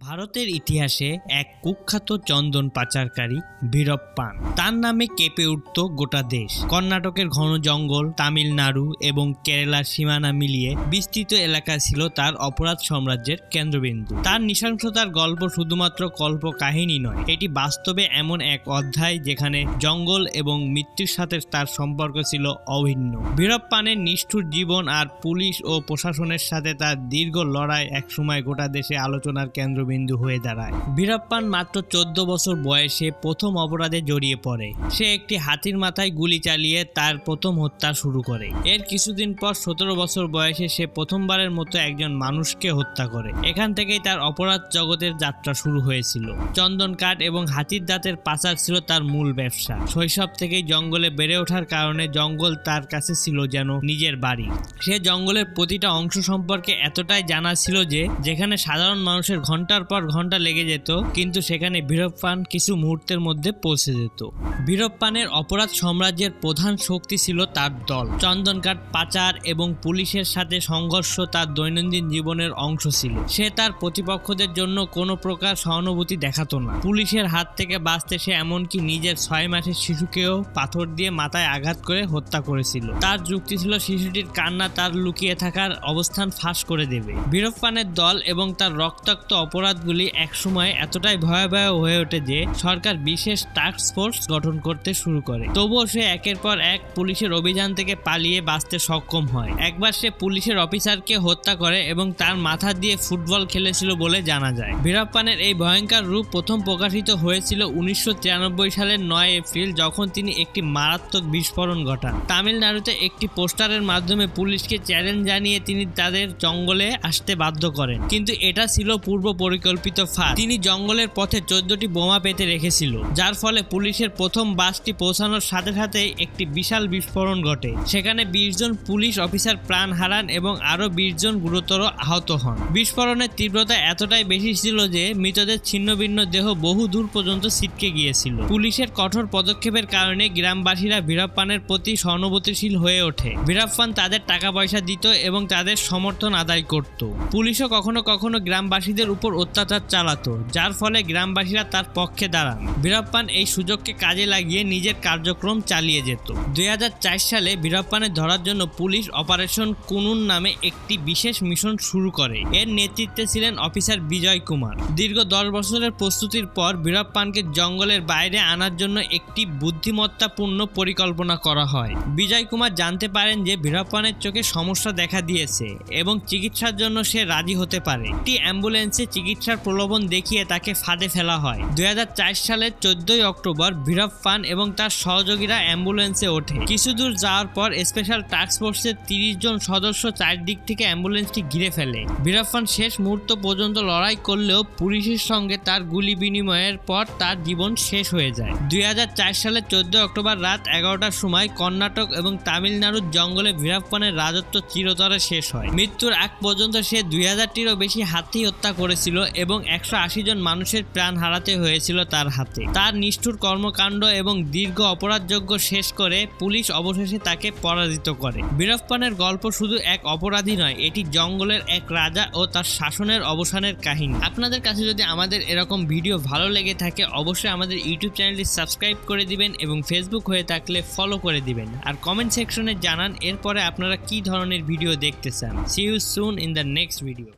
ভারতের ইতিহাসে এক কুখ্যাত চন্দন পাচারকারী বীরপ্পান। তার নামে কেঁপে উঠত গোটা দেশ। কর্ণাটকের ঘন জঙ্গল, তামিলনাড়ু এবং কেরালার সীমানা মিলিয়ে বিস্তৃত এলাকা ছিল তার অপরাধ সাম্রাজ্যের কেন্দ্রবিন্দু। তার নৃশংসতার গল্প শুধুমাত্র কল্প কাহিনী নয়, এটি বাস্তবে এমন এক অধ্যায় যেখানে জঙ্গল এবং মৃত্যুর সাথে তার সম্পর্ক ছিল অভিন্ন। বীরপ্পানের নিষ্ঠুর জীবন আর পুলিশ ও প্রশাসনের সাথে তার দীর্ঘ লড়াই একসময় গোটা দেশে আলোচনার কেন্দ্রবিন্দু হয়ে দাঁড়ায়। বীরপ্পান মাত্র 14 বছর বয়সে প্রথম অপরাধে জড়িয়ে পড়ে। সে একটি হাতির মাথায় গুলি চালিয়ে তার প্রথম হত্যা শুরু করে। এর কিছুদিন পর 17 বছর বয়সে সে প্রথমবারের মতো একজন মানুষকে হত্যা করে। এখান থেকেই তার অপরাধ জগতের যাত্রা শুরু হয়েছিল। চন্দন কাঠ এবং হাতির দাঁতের পাচার ছিল তার মূল ব্যবসা। শৈশব থেকেই জঙ্গলে বেড়ে ওঠার কারণে জঙ্গল তার কাছে ছিল যেন নিজের বাড়ি। সে জঙ্গলের প্রতিটা অংশ সম্পর্কে এতটাই জানা ছিল যে যেখানে সাধারণ মানুষের ঘন্টার পর ঘন্টা লেগে যেত, কিন্তু সেখানে বীরপ্পান কিছু মুহূর্তের মধ্যে পৌঁছে যেত। বীরপ্পানের অপরাধ সাম্রাজ্যের প্রধান শক্তি ছিল তার দল। চন্দন কাঠ পাচার এবং পুলিশের সাথে সংঘর্ষ তার দৈনন্দিন জীবনের অংশ ছিল। সে তার প্রতিপক্ষদের জন্য কোনো প্রকার সহানুভূতি দেখাতো না। পুলিশের হাত থেকে বাঁচতে সে এমনকি নিজের 6 মাসের শিশুকেও পাথর দিয়ে মাথায় আঘাত করে হত্যা করেছিল। তার যুক্তি ছিল শিশুটির কান্না তার লুকিয়ে থাকার অবস্থান ফাঁস করে দেবে। বীরপ্পানের দল এবং তার রক্তাক্ত অপরাধগুলি একসময় এতটাই ভয়াবহ হয়ে ওঠে যে সরকার বিশেষ টাস্ক ফোর্স গঠন করতে শুরু করে। তবুও সে একের পর এক পুলিশের অভিযান থেকে পালিয়ে বাঁচতে সক্ষম হয়। একবার সে পুলিশের অফিসারকে হত্যা করে এবং তার মাথা দিয়ে ফুটবল খেলেছিল বলে জানা যায়। বীরপ্পানের এই ভয়ঙ্কর রূপ প্রথম প্রকাশিত হয়েছিল 1993 সালের 9 এপ্রিল, যখন তিনি একটি মারাত্মক বিস্ফোরণ ঘটান। তামিলনাড়ুতে একটি পোস্টারের মাধ্যমে পুলিশকে চ্যালেঞ্জ জানিয়ে তিনি তাদের জঙ্গলে আসতে বাধ্য করেন, কিন্তু এটা ছিল পূর্ব পরিকল্পিত ফাঁদ। তিনি জঙ্গলের পথে 14টি বোমা পেতে রেখেছিল, যার ফলে পুলিশের প্রথম বাসটি পৌঁছানোর সাথে সাথে একটি বিশাল বিস্ফোরণ ঘটে। সেখানে 20 জন পুলিশ অফিসার প্রাণ হারান এবং আরো 20 জন গুরুতর আহত হন। বিস্ফোরণের তীব্রতা এতটাই বেশি ছিল যে মৃতদের ছিন্নভিন্ন দেহ বহু দূর পর্যন্ত ছিটকে গিয়েছিল। পুলিশের কঠোর পদক্ষেপের কারণে গ্রামবাসীরা বীরপ্পানের প্রতি সহানুভূতিশীল হয়ে ওঠে। বীরপ্পান তাদের টাকা পয়সা দিত এবং তাদের সমর্থন আদায় করত। পুলিশও কখনো কখনো গ্রামবাসীদের উপর অত্যাচার চালাতো, যার ফলে গ্রামবাসীরা তার পক্ষে দাঁড়ান। বীরপ্পান এই সুযোগকে কাজে লাগিয়ে নিজের কার্যক্রম চালিয়ে যেত। 2004 সালে বীরপ্পানের ধরার জন্য পুলিশ অপারেশন কুনুন নামে একটি বিশেষ মিশন শুরু করে। এর নেতৃত্বে ছিলেন অফিসার বিজয় কুমার। দীর্ঘ 10 বছরের প্রস্তুতির পর বীরপ্পানকে জঙ্গলের বাইরে আনার জন্য একটি বুদ্ধিমত্তাপূর্ণ পরিকল্পনা করা হয়। বিজয় কুমার জানতে পারেন যে বীরপ্পানের চোখে সমস্যা দেখা দিয়েছে এবং চিকিৎসার জন্য সে রাজি হতে পারে। একটি অ্যাম্বুলেন্সে চিকিৎসার প্রলোভন দেখিয়ে তাকে ফাঁদে ফেলা হয়। 2004 সালের 14 অক্টোবর বীরপ্পান এবং তার সহযোগীরা অ্যাম্বুলেন্সে ওঠে। কিছু দূর যাওয়ার পর স্পেশাল টাস্ক ফোর্সের 30 জন সদস্য চারদিক থেকে অ্যাম্বুলেন্সটি ঘিরে ফেলে। বীরপ্পান শেষ মুহূর্ত পর্যন্ত লড়াই করলেও পুলিশের সঙ্গে তার গুলি বিনিময়ের পর তার জীবন শেষ হয়ে যায়। 2004 সালের 14 অক্টোবর রাত 11টার সময় কর্ণাটক এবং তামিলনাড়ুর জঙ্গলে বীরপ্পানের রাজত্ব চিরতরে শেষ হয়। মৃত্যুর আগ পর্যন্ত সে 2000টিরও বেশি হাতি হত্যা করেছিল এবং 180 জন মানুষের প্রাণ হারাতে হয়েছিল তার হাতে। তার নিষ্ঠুর কর্মকাণ্ড এবং দীর্ঘ অপরাধযজ্ঞ শেষ করে পুলিশ অবশেষে তাকে পরাজিত করে। বীরপ্পানের গল্প শুধু এক অপরাধী নয়, এটি জঙ্গলের এক রাজা ও তার শাসনের অবসানের কাহিনী। আপনাদের কাছে যদি আমাদের এরকম ভিডিও ভালো লেগে থাকে অবশ্যই আমাদের ইউটিউব চ্যানেলটি সাবস্ক্রাইব করে দিবেন এবং ফেসবুক হয়ে থাকলে ফলো করে দিবেন। আর কমেন্ট সেকশনে জানান এরপরে আপনারা কি ধরনের ভিডিও দেখতে চান। See you soon in the next video.